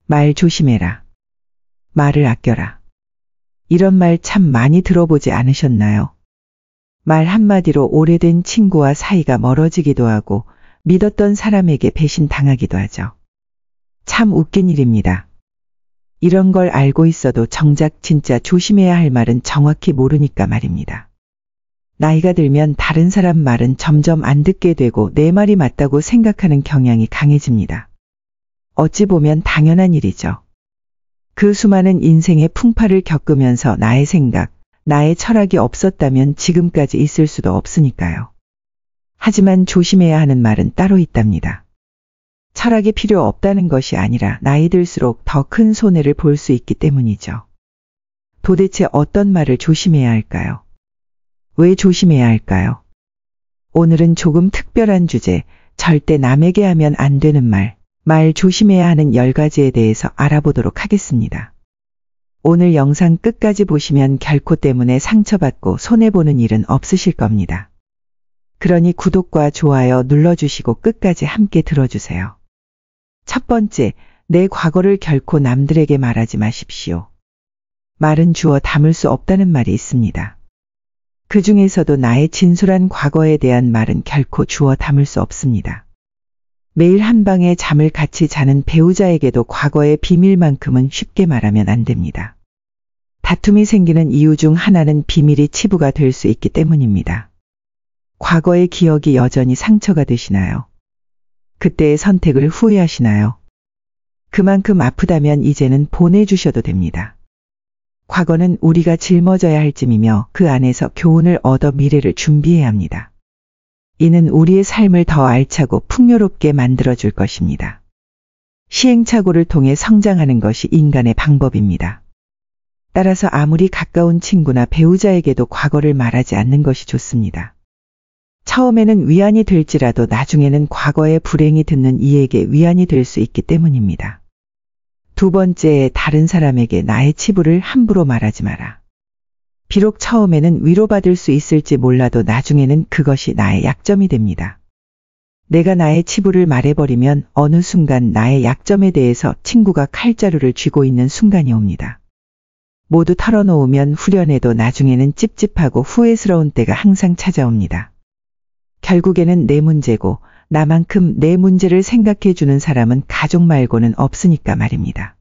말 조심해라. 말을 아껴라. 이런 말 참 많이 들어보지 않으셨나요? 말 한마디로 오래된 친구와 사이가 멀어지기도 하고 믿었던 사람에게 배신당하기도 하죠. 참 웃긴 일입니다. 이런 걸 알고 있어도 정작 진짜 조심해야 할 말은 정확히 모르니까 말입니다. 나이가 들면 다른 사람 말은 점점 안 듣게 되고 내 말이 맞다고 생각하는 경향이 강해집니다. 어찌 보면 당연한 일이죠. 그 수많은 인생의 풍파를 겪으면서 나의 생각, 나의 철학이 없었다면 지금까지 있을 수도 없으니까요. 하지만 조심해야 하는 말은 따로 있답니다. 철학이 필요 없다는 것이 아니라 나이 들수록 더 큰 손해를 볼 수 있기 때문이죠. 도대체 어떤 말을 조심해야 할까요? 왜 조심해야 할까요? 오늘은 조금 특별한 주제, 절대 남에게 하면 안 되는 말 조심해야 하는 10가지에 대해서 알아보도록 하겠습니다. 오늘 영상 끝까지 보시면 결코 때문에 상처받고 손해보는 일은 없으실 겁니다. 그러니 구독과 좋아요 눌러주시고 끝까지 함께 들어주세요. 첫 번째, 내 과거를 결코 남들에게 말하지 마십시오. 말은 주워 담을 수 없다는 말이 있습니다. 그 중에서도 나의 진솔한 과거에 대한 말은 결코 주워 담을 수 없습니다. 매일 한 방에 잠을 같이 자는 배우자에게도 과거의 비밀만큼은 쉽게 말하면 안 됩니다. 다툼이 생기는 이유 중 하나는 비밀이 치부가 될 수 있기 때문입니다. 과거의 기억이 여전히 상처가 되시나요? 그때의 선택을 후회하시나요? 그만큼 아프다면 이제는 보내주셔도 됩니다. 과거는 우리가 짊어져야 할 짐이며 그 안에서 교훈을 얻어 미래를 준비해야 합니다. 이는 우리의 삶을 더 알차고 풍요롭게 만들어줄 것입니다. 시행착오를 통해 성장하는 것이 인간의 방법입니다. 따라서 아무리 가까운 친구나 배우자에게도 과거를 말하지 않는 것이 좋습니다. 처음에는 위안이 될지라도 나중에는 과거의 불행이 듣는 이에게 위안이 될 수 있기 때문입니다. 두 번째, 다른 사람에게 나의 치부를 함부로 말하지 마라. 비록 처음에는 위로받을 수 있을지 몰라도 나중에는 그것이 나의 약점이 됩니다. 내가 나의 치부를 말해버리면 어느 순간 나의 약점에 대해서 친구가 칼자루를 쥐고 있는 순간이 옵니다. 모두 털어놓으면 후련해도 나중에는 찝찝하고 후회스러운 때가 항상 찾아옵니다. 결국에는 내 문제고 나만큼 내 문제를 생각해주는 사람은 가족 말고는 없으니까 말입니다.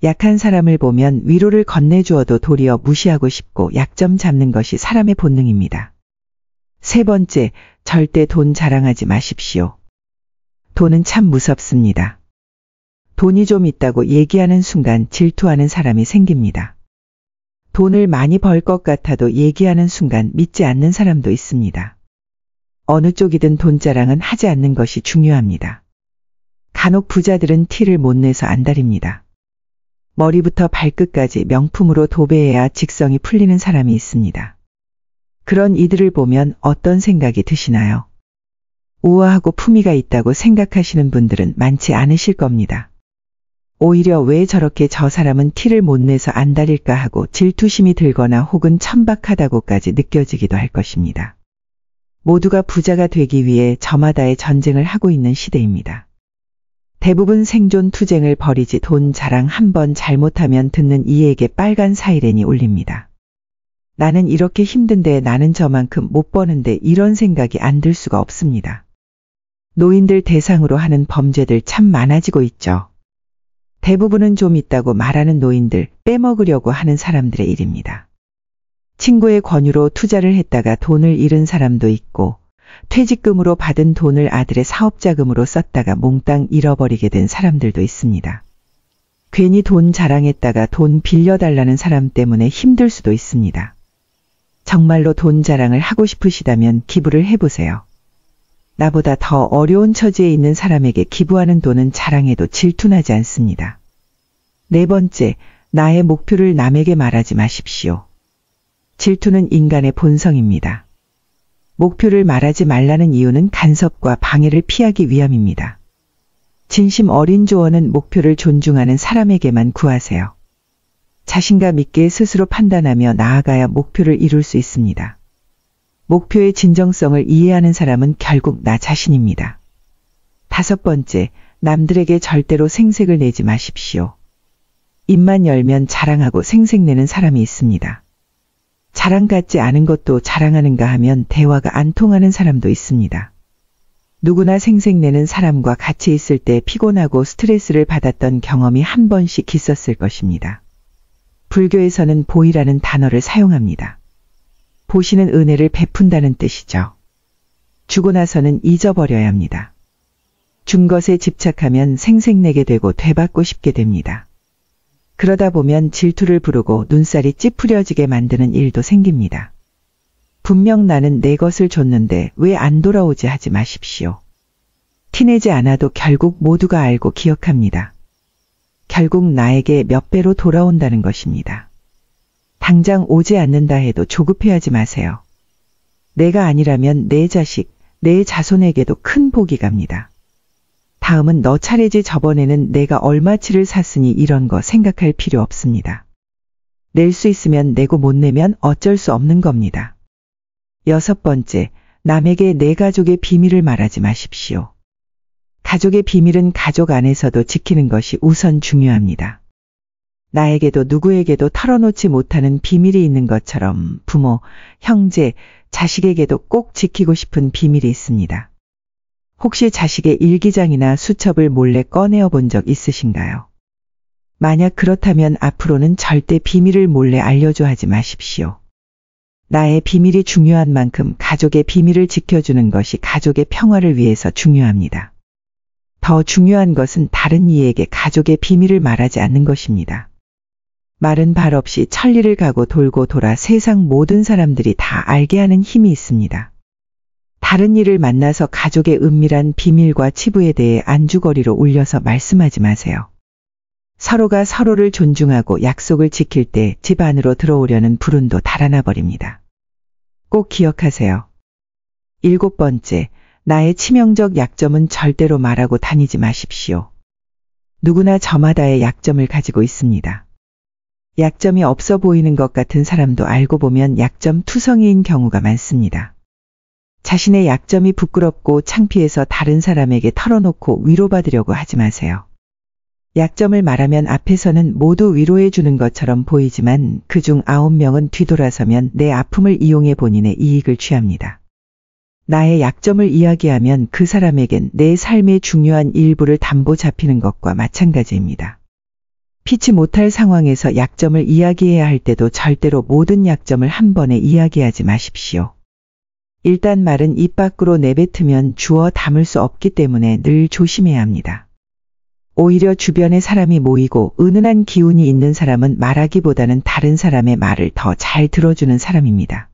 약한 사람을 보면 위로를 건네주어도 도리어 무시하고 싶고 약점 잡는 것이 사람의 본능입니다. 세 번째, 절대 돈 자랑하지 마십시오. 돈은 참 무섭습니다. 돈이 좀 있다고 얘기하는 순간 질투하는 사람이 생깁니다. 돈을 많이 벌 것 같아도 얘기하는 순간 믿지 않는 사람도 있습니다. 어느 쪽이든 돈 자랑은 하지 않는 것이 중요합니다. 간혹 부자들은 티를 못 내서 안달입니다. 머리부터 발끝까지 명품으로 도배해야 직성이 풀리는 사람이 있습니다. 그런 이들을 보면 어떤 생각이 드시나요? 우아하고 품위가 있다고 생각하시는 분들은 많지 않으실 겁니다. 오히려 왜 저렇게 저 사람은 티를 못 내서 안달일까 하고 질투심이 들거나 혹은 천박하다고까지 느껴지기도 할 것입니다. 모두가 부자가 되기 위해 저마다의 전쟁을 하고 있는 시대입니다. 대부분 생존 투쟁을 벌이지 돈 자랑 한 번 잘못하면 듣는 이에게 빨간 사이렌이 울립니다. 나는 이렇게 힘든데 나는 저만큼 못 버는데 이런 생각이 안 들 수가 없습니다. 노인들 대상으로 하는 범죄들 참 많아지고 있죠. 대부분은 좀 있다고 말하는 노인들, 빼먹으려고 하는 사람들의 일입니다. 친구의 권유로 투자를 했다가 돈을 잃은 사람도 있고 퇴직금으로 받은 돈을 아들의 사업자금으로 썼다가 몽땅 잃어버리게 된 사람들도 있습니다. 괜히 돈 자랑했다가 돈 빌려달라는 사람 때문에 힘들 수도 있습니다. 정말로 돈 자랑을 하고 싶으시다면 기부를 해보세요. 나보다 더 어려운 처지에 있는 사람에게 기부하는 돈은 자랑해도 질투나지 않습니다. 네 번째, 나의 목표를 남에게 말하지 마십시오. 질투는 인간의 본성입니다. 목표를 말하지 말라는 이유는 간섭과 방해를 피하기 위함입니다. 진심 어린 조언은 목표를 존중하는 사람에게만 구하세요. 자신감 있게 스스로 판단하며 나아가야 목표를 이룰 수 있습니다. 목표의 진정성을 이해하는 사람은 결국 나 자신입니다. 다섯 번째, 남들에게 절대로 생색을 내지 마십시오. 입만 열면 자랑하고 생색내는 사람이 있습니다. 자랑 같지 않은 것도 자랑하는가 하면 대화가 안 통하는 사람도 있습니다. 누구나 생색내는 사람과 같이 있을 때 피곤하고 스트레스를 받았던 경험이 한 번씩 있었을 것입니다. 불교에서는 보이라는 단어를 사용합니다. 보시는 은혜를 베푼다는 뜻이죠. 주고 나서는 잊어버려야 합니다. 준 것에 집착하면 생색내게 되고 되받고 싶게 됩니다. 그러다 보면 질투를 부르고 눈살이 찌푸려지게 만드는 일도 생깁니다. 분명 나는 내 것을 줬는데 왜 안 돌아오지 하지 마십시오. 티내지 않아도 결국 모두가 알고 기억합니다. 결국 나에게 몇 배로 돌아온다는 것입니다. 당장 오지 않는다 해도 조급해하지 마세요. 내가 아니라면 내 자식, 내 자손에게도 큰 복이 갑니다. 다음은 너 차례지 저번에는 내가 얼마치를 샀으니 이런 거 생각할 필요 없습니다. 낼 수 있으면 내고 못 내면 어쩔 수 없는 겁니다. 6번째, 남에게 내 가족의 비밀을 말하지 마십시오. 가족의 비밀은 가족 안에서도 지키는 것이 우선 중요합니다. 나에게도 누구에게도 털어놓지 못하는 비밀이 있는 것처럼 부모, 형제, 자식에게도 꼭 지키고 싶은 비밀이 있습니다. 혹시 자식의 일기장이나 수첩을 몰래 꺼내어 본 적 있으신가요? 만약 그렇다면 앞으로는 절대 비밀을 몰래 알려줘 하지 마십시오. 나의 비밀이 중요한 만큼 가족의 비밀을 지켜주는 것이 가족의 평화를 위해서 중요합니다. 더 중요한 것은 다른 이에게 가족의 비밀을 말하지 않는 것입니다. 말은 발 없이 천리를 가고 돌고 돌아 세상 모든 사람들이 다 알게 하는 힘이 있습니다. 다른 이를 만나서 가족의 은밀한 비밀과 치부에 대해 안주거리로 울려서 말씀하지 마세요. 서로가 서로를 존중하고 약속을 지킬 때 집 안으로 들어오려는 불운도 달아나 버립니다. 꼭 기억하세요. 7번째, 나의 치명적 약점은 절대로 말하고 다니지 마십시오. 누구나 저마다의 약점을 가지고 있습니다. 약점이 없어 보이는 것 같은 사람도 알고 보면 약점 투성이인 경우가 많습니다. 자신의 약점이 부끄럽고 창피해서 다른 사람에게 털어놓고 위로받으려고 하지 마세요. 약점을 말하면 앞에서는 모두 위로해 주는 것처럼 보이지만 그중 9명은 뒤돌아서면 내 아픔을 이용해 본인의 이익을 취합니다. 나의 약점을 이야기하면 그 사람에겐 내 삶의 중요한 일부를 담보 잡히는 것과 마찬가지입니다. 피치 못할 상황에서 약점을 이야기해야 할 때도 절대로 모든 약점을 한 번에 이야기하지 마십시오. 일단 말은 입 밖으로 내뱉으면 주워 담을 수 없기 때문에 늘 조심해야 합니다. 오히려 주변에 사람이 모이고 은은한 기운이 있는 사람은 말하기보다는 다른 사람의 말을 더 잘 들어주는 사람입니다.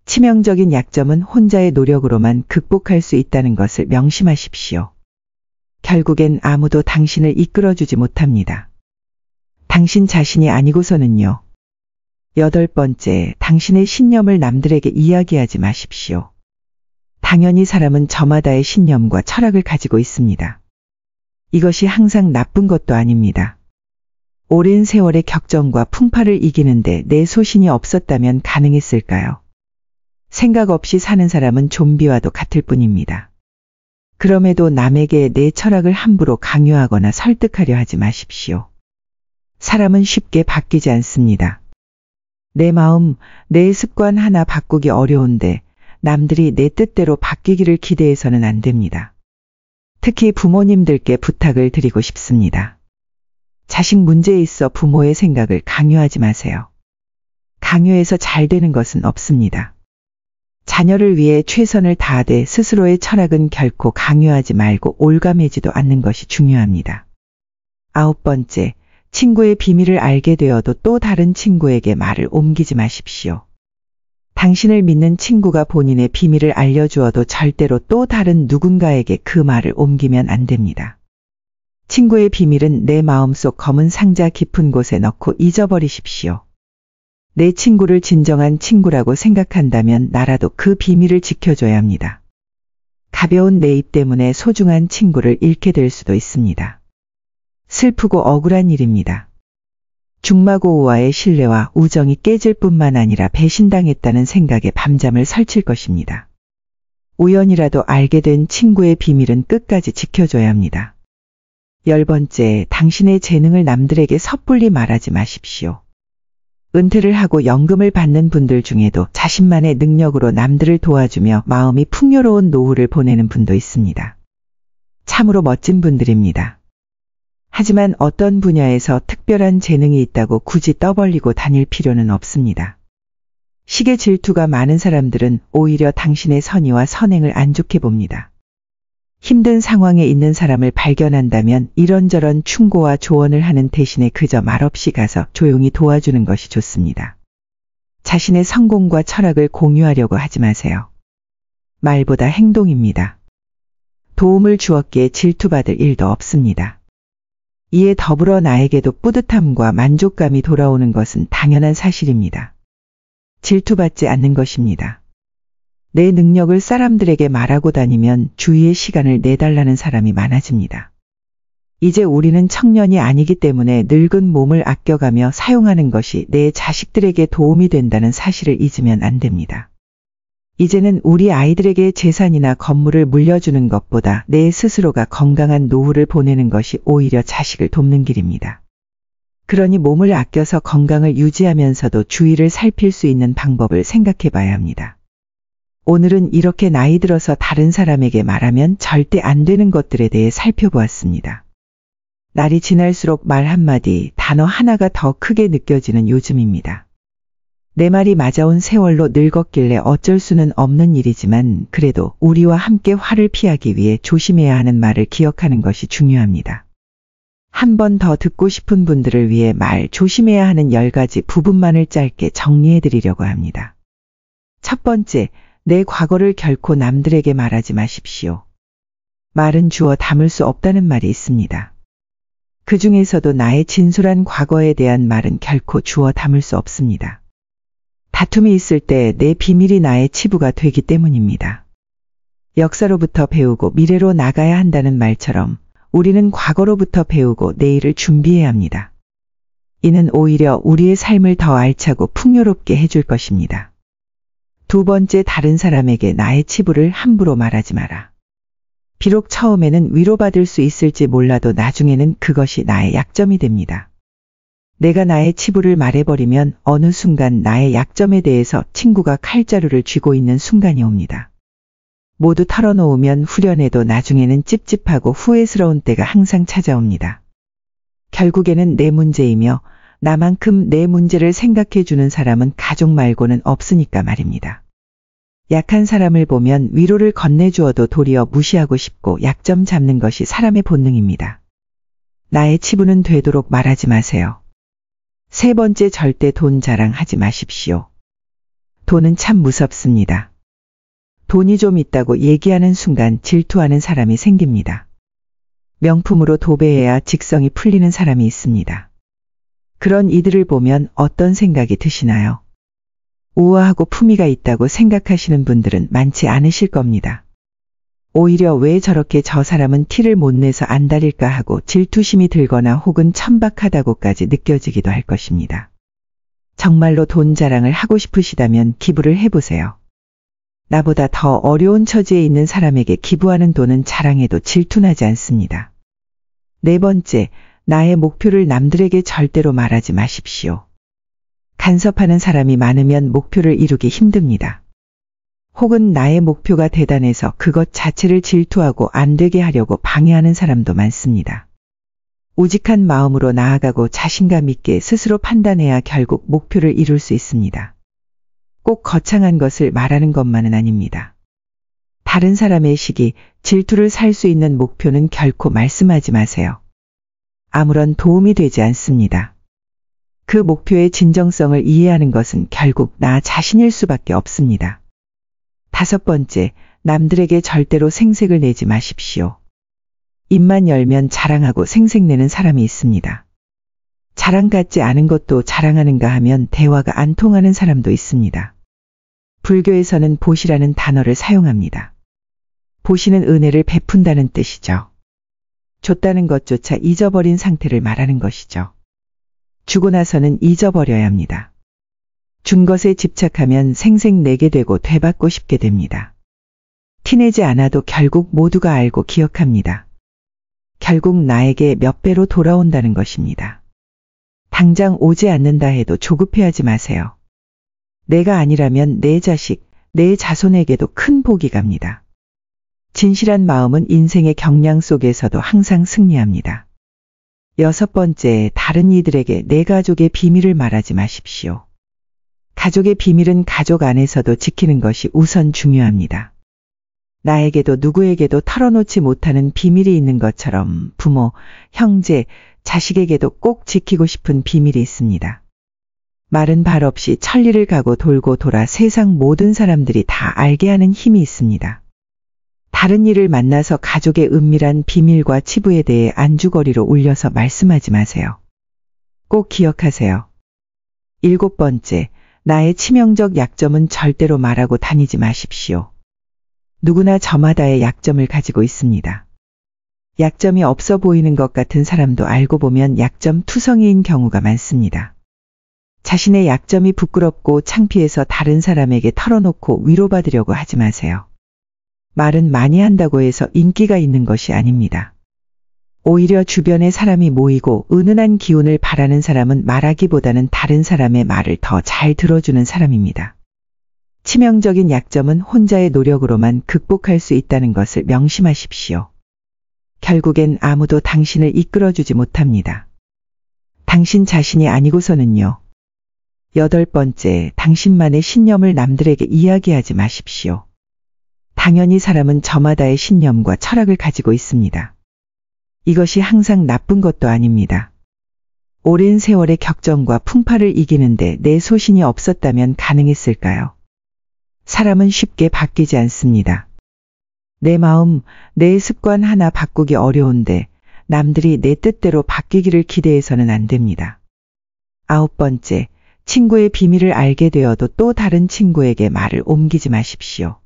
치명적인 약점은 혼자의 노력으로만 극복할 수 있다는 것을 명심하십시오. 결국엔 아무도 당신을 이끌어주지 못합니다. 당신 자신이 아니고서는요. 8번째, 당신의 신념을 남들에게 이야기하지 마십시오. 당연히 사람은 저마다의 신념과 철학을 가지고 있습니다. 이것이 항상 나쁜 것도 아닙니다. 오랜 세월의 격정과 풍파를 이기는데 내 소신이 없었다면 가능했을까요? 생각 없이 사는 사람은 좀비와도 같을 뿐입니다. 그럼에도 남에게 내 철학을 함부로 강요하거나 설득하려 하지 마십시오. 사람은 쉽게 바뀌지 않습니다. 내 마음, 내 습관 하나 바꾸기 어려운데 남들이 내 뜻대로 바뀌기를 기대해서는 안 됩니다. 특히 부모님들께 부탁을 드리고 싶습니다. 자식 문제에 있어 부모의 생각을 강요하지 마세요. 강요해서 잘 되는 것은 없습니다. 자녀를 위해 최선을 다하되 스스로의 철학은 결코 강요하지 말고 올가매지도 않는 것이 중요합니다. 9번째, 친구의 비밀을 알게 되어도 또 다른 친구에게 말을 옮기지 마십시오. 당신을 믿는 친구가 본인의 비밀을 알려주어도 절대로 또 다른 누군가에게 그 말을 옮기면 안 됩니다. 친구의 비밀은 내 마음속 검은 상자 깊은 곳에 넣고 잊어버리십시오. 내 친구를 진정한 친구라고 생각한다면 나라도 그 비밀을 지켜줘야 합니다. 가벼운 내 입 때문에 소중한 친구를 잃게 될 수도 있습니다. 슬프고 억울한 일입니다. 중마고우와의 신뢰와 우정이 깨질 뿐만 아니라 배신당했다는 생각에 밤잠을 설칠 것입니다. 우연이라도 알게 된 친구의 비밀은 끝까지 지켜줘야 합니다. 10번째, 당신의 재능을 남들에게 섣불리 말하지 마십시오. 은퇴를 하고 연금을 받는 분들 중에도 자신만의 능력으로 남들을 도와주며 마음이 풍요로운 노후를 보내는 분도 있습니다. 참으로 멋진 분들입니다. 하지만 어떤 분야에서 특별한 재능이 있다고 굳이 떠벌리고 다닐 필요는 없습니다. 식의 질투가 많은 사람들은 오히려 당신의 선의와 선행을 안 좋게 봅니다. 힘든 상황에 있는 사람을 발견한다면 이런저런 충고와 조언을 하는 대신에 그저 말없이 가서 조용히 도와주는 것이 좋습니다. 자신의 성공과 철학을 공유하려고 하지 마세요. 말보다 행동입니다. 도움을 주었기에 질투받을 일도 없습니다. 이에 더불어 나에게도 뿌듯함과 만족감이 돌아오는 것은 당연한 사실입니다. 질투받지 않는 것입니다. 내 능력을 사람들에게 말하고 다니면 주위의 시간을 내달라는 사람이 많아집니다. 이제 우리는 청년이 아니기 때문에 늙은 몸을 아껴가며 사용하는 것이 내 자식들에게 도움이 된다는 사실을 잊으면 안 됩니다. 이제는 우리 아이들에게 재산이나 건물을 물려주는 것보다 내 스스로가 건강한 노후를 보내는 것이 오히려 자식을 돕는 길입니다. 그러니 몸을 아껴서 건강을 유지하면서도 주위를 살필 수 있는 방법을 생각해 봐야 합니다. 오늘은 이렇게 나이 들어서 다른 사람에게 말하면 절대 안 되는 것들에 대해 살펴보았습니다. 날이 지날수록 말 한마디, 단어 하나가 더 크게 느껴지는 요즘입니다. 내 말이 맞아온 세월로 늙었길래 어쩔 수는 없는 일이지만 그래도 우리와 함께 화를 피하기 위해 조심해야 하는 말을 기억하는 것이 중요합니다. 한 번 더 듣고 싶은 분들을 위해 말 조심해야 하는 10가지 부분만을 짧게 정리해 드리려고 합니다. 첫 번째, 내 과거를 결코 남들에게 말하지 마십시오. 말은 주워 담을 수 없다는 말이 있습니다. 그 중에서도 나의 진솔한 과거에 대한 말은 결코 주워 담을 수 없습니다. 다툼이 있을 때 내 비밀이 나의 치부가 되기 때문입니다. 역사로부터 배우고 미래로 나가야 한다는 말처럼 우리는 과거로부터 배우고 내일을 준비해야 합니다. 이는 오히려 우리의 삶을 더 알차고 풍요롭게 해줄 것입니다. 두 번째, 다른 사람에게 나의 치부를 함부로 말하지 마라. 비록 처음에는 위로받을 수 있을지 몰라도 나중에는 그것이 나의 약점이 됩니다. 내가 나의 치부를 말해버리면 어느 순간 나의 약점에 대해서 친구가 칼자루를 쥐고 있는 순간이 옵니다. 모두 털어놓으면 후련해도 나중에는 찝찝하고 후회스러운 때가 항상 찾아옵니다. 결국에는 내 문제이며 나만큼 내 문제를 생각해 주는 사람은 가족 말고는 없으니까 말입니다. 약한 사람을 보면 위로를 건네주어도 도리어 무시하고 싶고 약점 잡는 것이 사람의 본능입니다. 나의 치부는 되도록 말하지 마세요. 세 번째, 절대 돈 자랑하지 마십시오. 돈은 참 무섭습니다. 돈이 좀 있다고 얘기하는 순간 질투하는 사람이 생깁니다. 명품으로 도배해야 직성이 풀리는 사람이 있습니다. 그런 이들을 보면 어떤 생각이 드시나요? 우아하고 품위가 있다고 생각하시는 분들은 많지 않으실 겁니다. 오히려 왜 저렇게 저 사람은 티를 못 내서 안달일까 하고 질투심이 들거나 혹은 천박하다고까지 느껴지기도 할 것입니다. 정말로 돈 자랑을 하고 싶으시다면 기부를 해보세요. 나보다 더 어려운 처지에 있는 사람에게 기부하는 돈은 자랑해도 질투나지 않습니다. 네 번째, 나의 목표를 남들에게 절대로 말하지 마십시오. 간섭하는 사람이 많으면 목표를 이루기 힘듭니다. 혹은 나의 목표가 대단해서 그것 자체를 질투하고 안 되게 하려고 방해하는 사람도 많습니다. 우직한 마음으로 나아가고 자신감 있게 스스로 판단해야 결국 목표를 이룰 수 있습니다. 꼭 거창한 것을 말하는 것만은 아닙니다. 다른 사람의 시기, 질투를 살 수 있는 목표는 결코 말씀하지 마세요. 아무런 도움이 되지 않습니다. 그 목표의 진정성을 이해하는 것은 결국 나 자신일 수밖에 없습니다. 다섯 번째, 남들에게 절대로 생색을 내지 마십시오. 입만 열면 자랑하고 생색내는 사람이 있습니다. 자랑 같지 않은 것도 자랑하는가 하면 대화가 안 통하는 사람도 있습니다. 불교에서는 보시라는 단어를 사용합니다. 보시는 은혜를 베푼다는 뜻이죠. 줬다는 것조차 잊어버린 상태를 말하는 것이죠. 주고 나서는 잊어버려야 합니다. 준 것에 집착하면 생색내게 되고 되받고 싶게 됩니다. 티내지 않아도 결국 모두가 알고 기억합니다. 결국 나에게 몇 배로 돌아온다는 것입니다. 당장 오지 않는다 해도 조급해하지 마세요. 내가 아니라면 내 자식, 내 자손에게도 큰 복이 갑니다. 진실한 마음은 인생의 경량 속에서도 항상 승리합니다. 6번째, 다른 이들에게 내 가족의 비밀을 말하지 마십시오. 가족의 비밀은 가족 안에서도 지키는 것이 우선 중요합니다. 나에게도 누구에게도 털어놓지 못하는 비밀이 있는 것처럼 부모, 형제, 자식에게도 꼭 지키고 싶은 비밀이 있습니다. 말은 발 없이 천리를 가고 돌고 돌아 세상 모든 사람들이 다 알게 하는 힘이 있습니다. 다른 이를 만나서 가족의 은밀한 비밀과 치부에 대해 안주거리로 울려서 말씀하지 마세요. 꼭 기억하세요. 7번째, 나의 치명적 약점은 절대로 말하고 다니지 마십시오. 누구나 저마다의 약점을 가지고 있습니다. 약점이 없어 보이는 것 같은 사람도 알고 보면 약점 투성이인 경우가 많습니다. 자신의 약점이 부끄럽고 창피해서 다른 사람에게 털어놓고 위로받으려고 하지 마세요. 말은 많이 한다고 해서 인기가 있는 것이 아닙니다. 오히려 주변에 사람이 모이고 은은한 기운을 바라는 사람은 말하기보다는 다른 사람의 말을 더 잘 들어주는 사람입니다. 치명적인 약점은 혼자의 노력으로만 극복할 수 있다는 것을 명심하십시오. 결국엔 아무도 당신을 이끌어주지 못합니다. 당신 자신이 아니고서는요. 8번째, 당신만의 신념을 남들에게 이야기하지 마십시오. 당연히 사람은 저마다의 신념과 철학을 가지고 있습니다. 이것이 항상 나쁜 것도 아닙니다. 오랜 세월의 격정과 풍파를 이기는데 내 소신이 없었다면 가능했을까요? 사람은 쉽게 바뀌지 않습니다. 내 마음, 내 습관 하나 바꾸기 어려운데 남들이 내 뜻대로 바뀌기를 기대해서는 안 됩니다. 9번째, 친구의 비밀을 알게 되어도 또 다른 친구에게 말을 옮기지 마십시오.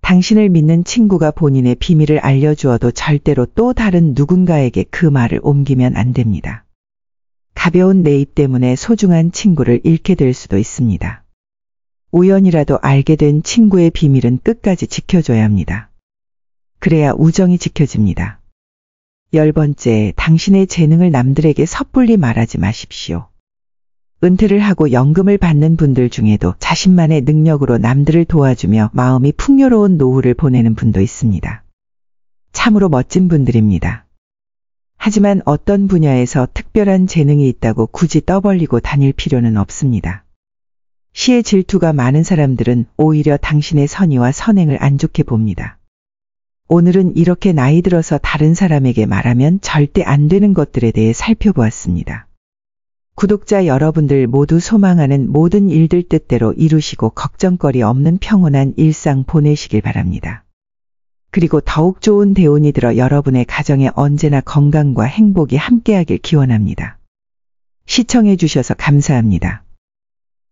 당신을 믿는 친구가 본인의 비밀을 알려주어도 절대로 또 다른 누군가에게 그 말을 옮기면 안 됩니다. 가벼운 내 입 때문에 소중한 친구를 잃게 될 수도 있습니다. 우연이라도 알게 된 친구의 비밀은 끝까지 지켜줘야 합니다. 그래야 우정이 지켜집니다. 10번째, 당신의 재능을 남들에게 섣불리 말하지 마십시오. 은퇴를 하고 연금을 받는 분들 중에도 자신만의 능력으로 남들을 도와주며 마음이 풍요로운 노후를 보내는 분도 있습니다. 참으로 멋진 분들입니다. 하지만 어떤 분야에서 특별한 재능이 있다고 굳이 떠벌리고 다닐 필요는 없습니다. 시의 질투가 많은 사람들은 오히려 당신의 선의와 선행을 안 좋게 봅니다. 오늘은 이렇게 나이 들어서 다른 사람에게 말하면 절대 안 되는 것들에 대해 살펴보았습니다. 구독자 여러분들 모두 소망하는 모든 일들 뜻대로 이루시고 걱정거리 없는 평온한 일상 보내시길 바랍니다. 그리고 더욱 좋은 대운이 들어 여러분의 가정에 언제나 건강과 행복이 함께하길 기원합니다. 시청해 주셔서 감사합니다.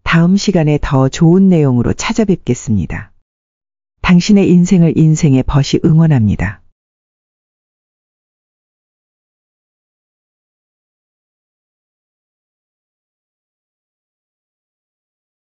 다음 시간에 더 좋은 내용으로 찾아뵙겠습니다. 당신의 인생을 인생의 벗이 응원합니다.